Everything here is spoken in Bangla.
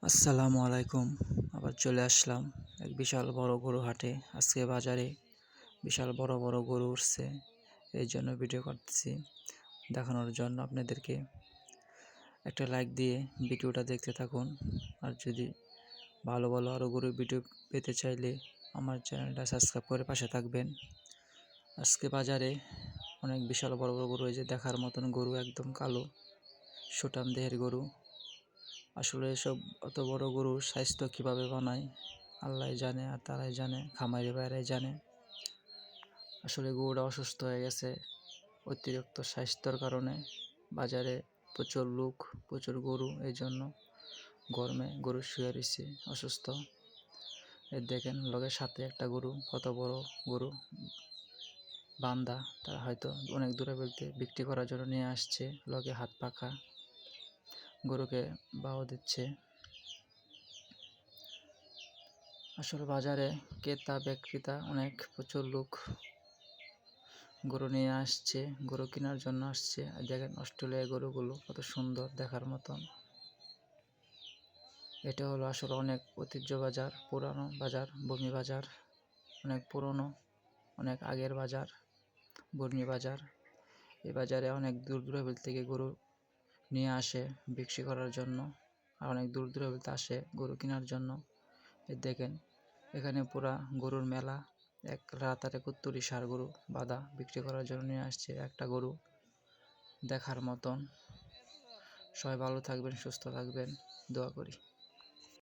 আসসালামু আলাইকুম। আবার চলে আসলাম এক বিশাল বড় গরু হাটে। আজকে বাজারে বিশাল বড় বড় গরু উঠছে, এই জন্য ভিডিও করতেছি দেখানোর জন্য আপনাদেরকে। একটা লাইক দিয়ে ভিডিওটা দেখতে থাকুন। আর যদি ভালো ভালো আরও গরুর ভিডিও পেতে চাইলে আমার চ্যানেলটা সাবস্ক্রাইব করে পাশে থাকবেন। আজকে বাজারে অনেক বিশাল বড় বড় গরু, এই যে দেখার মতন গরু, একদম কালো সুঠাম দেহের গরু। আসলে এসব অত বড় গরুর স্বাস্থ্য কীভাবে বানায় আল্লাহই জানে, আর তারাই জানে, খামারি ভাইরাই জানে। আসলে গরুটা অসুস্থ হয়ে গেছে অতিরিক্ত স্বাস্থ্যর কারণে। বাজারে প্রচুর লোক, প্রচুর গরু, এই জন্য গরমে গরু শুয়ে রয়েছে অসুস্থ। এই দেখেন লগের সাথে একটা গরু, কত বড় গরু বান্দা। তারা হয়তো অনেক দূরে বলতে বিক্রি করার জন্য নিয়ে আসছে, লগে হাত পাখা গরুকে বাও দিচ্ছে। আসলে বাজারে ক্রেতা বিক্রেতা অনেক, প্রচুর লোক গরু নিয়ে আসছে, গরু কেনার জন্য আসছে। আর দেখেন অস্ট্রেলিয়ার গরুগুলো কত সুন্দর দেখার মতন। এটা হলো আসলে অনেক ঐতিহ্য বাজার, পুরানো বাজার, বর্মি বাজার, অনেক পুরনো, অনেক আগের বাজার, বর্মি বাজার। এই বাজারে অনেক দূর দূরান্ত থেকে গরু নিয়ে আসে বিক্রি করার জন্য, আর অনেক দূর দূরান্ত আসে গরু কেনার জন্য। এই দেখেন এখানে পুরা গরুর মেলা, এক রাতারে 71 ষাঁড় গরু বাঁধা বিক্রি করার জন্য নিয়ে আসছে। একটা গরু দেখার মতন। সবাই ভালো থাকবেন, সুস্থ থাকবেন, দোয়া করি।